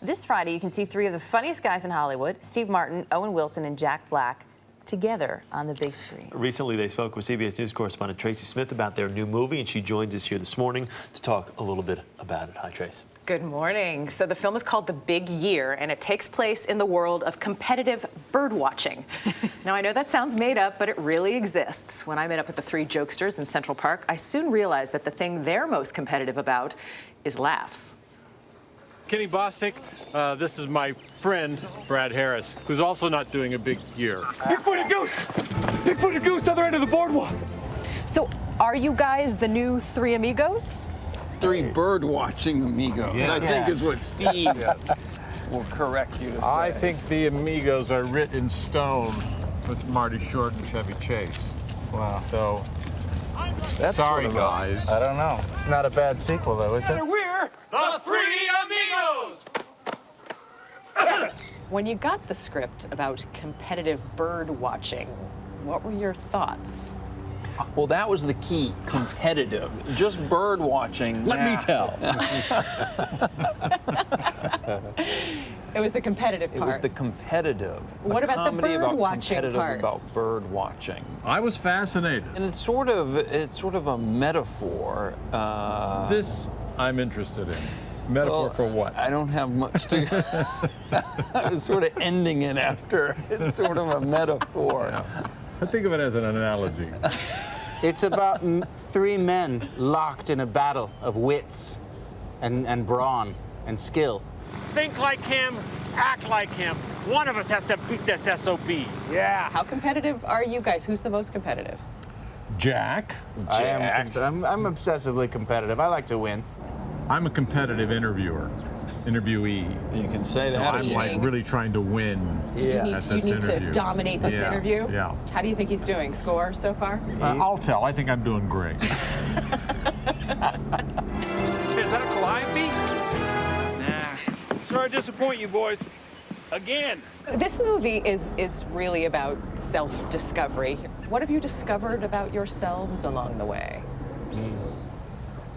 This Friday, you can see three of the funniest guys in Hollywood, Steve Martin, Owen Wilson, and Jack Black, together on the big screen. Recently, they spoke with CBS News correspondent Tracy Smith about their new movie, and she joins us here this morning to talk a little bit about it. Hi, Trace. Good morning. So the film is called The Big Year, and it takes place in the world of competitive bird watching. Now, I know that sounds made up, but it really exists. When I met up with the three jokesters in Central Park, I soon realized that the thing they're most competitive about is laughs. Kenny Bostic, this is my friend, Brad Harris, who's also not doing a big year. Big-footed goose! Big-footed goose, other end of the boardwalk. So are you guys the new Three Amigos? Three bird-watching amigos, I think is what Steve will correct you to say. I think the Amigos are writ in stone with Marty Short and Chevy Chase. Wow. So, That's sorry, sort of guys. I don't know. It's not a bad sequel, though, is it? We're the Three Amigos! When you got the script about competitive bird watching, what were your thoughts? Well, that was the key, competitive. Just bird watching. Let me tell. It was the competitive It part. was the competitive. What about the comedy bird about watching competitive part? about bird watching. I was fascinated. And it's sort of a metaphor. This I'm interested in. Metaphor Well, for what? I don't have much to. I was sort of ending it after. It's sort of a metaphor. I think of it as an analogy. It's about three men locked in a battle of wits and brawn and skill. Think like him, act like him. One of us has to beat this SOB. Yeah. How competitive are you guys? Who's the most competitive? Jack. I'm obsessively competitive. I like to win. I'm a competitive interviewee. You can say So that I'm again. like really trying to win You need at this to interview. dominate this interview? Yeah. How do you think he's doing? Score so far? I'll tell. I think I'm doing great. Is that a calliope? Nah. Sorry to disappoint you boys. Again. This movie is really about self-discovery. What have you discovered about yourselves along the way?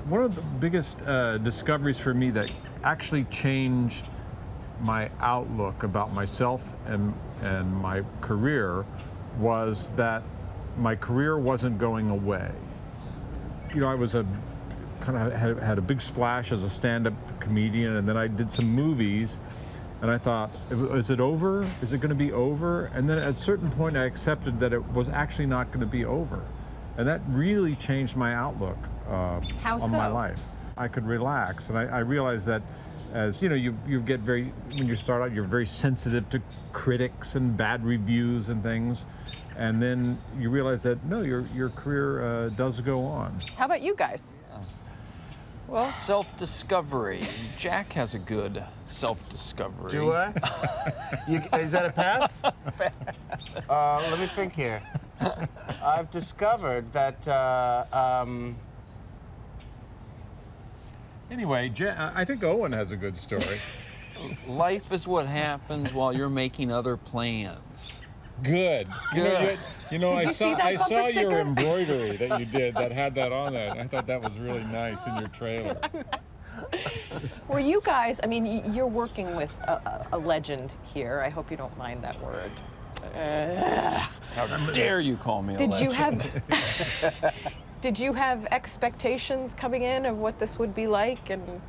One of the biggest discoveries for me that actually changed my outlook about myself and my career was that my career wasn't going away. You know, I was had a big splash as a stand-up comedian, and then I did some movies, and I thought, is it over? Is it going to be over? And then at a certain point, I accepted that it was actually not going to be over, and that really changed my outlook How on my so? life. I could relax, and I realized that, as you know, you get when you start out, you're very sensitive to critics and bad reviews and things, and then you realize that no, your career does go on. How about you guys? Well, self-discovery. Jack has a good self-discovery. Do I? Is that a pass? Let me think here. I've discovered that Anyway, I think Owen has a good story. Life is what happens while you're making other plans. Good. Good. You know, Did you see that I bumper saw sticker? your embroidery that you did that had that on there. I thought that was really nice in your trailer. Were you guys, I mean, you're working with a legend here. I hope you don't mind that word. How dare you call me a Did you legend? have Did you have expectations coming in of what this would be like? And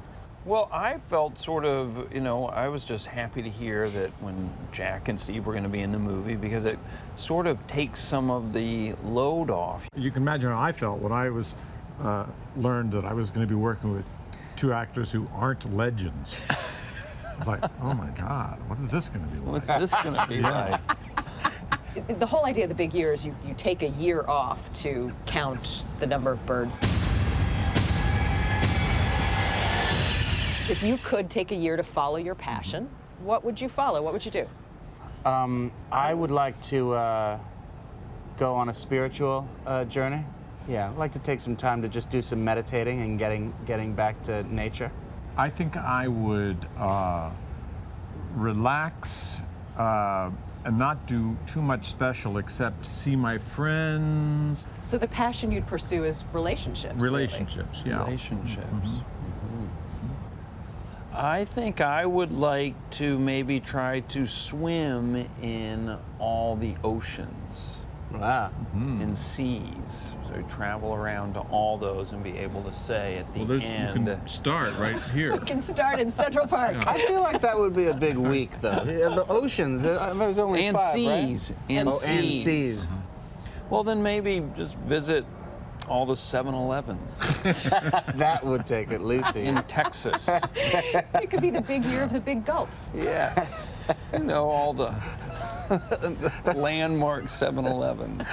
Well, I felt sort of, you know, I was just happy to hear that when Jack and Steve were going to be in the movie, because it sort of takes some of the load off. You can imagine how I felt when I was learned that I was going to be working with two actors who aren't legends. I was like, oh my God, what is this going to be like? What's this going to be like? the whole idea of the big year is you take a year off to count the number of birds. If you could take a year to follow your passion, what would you follow? What would you do? I would like to go on a spiritual journey. Yeah, I'd like to take some time to just do some meditating and getting back to nature. I think I would relax and not do too much special except see my friends. So the passion you'd pursue is relationships. Relationships, yeah. Relationships. I think I would like to maybe try to swim in all the oceans Wow. and seas. So travel around to all those and be able to say at the Well, you end. can start right here. Can start in Central Park. I feel like that would be a big week, though. Yeah, the oceans, there's only And 5, seas. right? And Oh, seas. and seas. Well, then maybe just visit all the 7-Elevens That would take at least a in year. Texas. It could be the big year of the big gulps. Yes. You know, all the landmark 7-Elevens.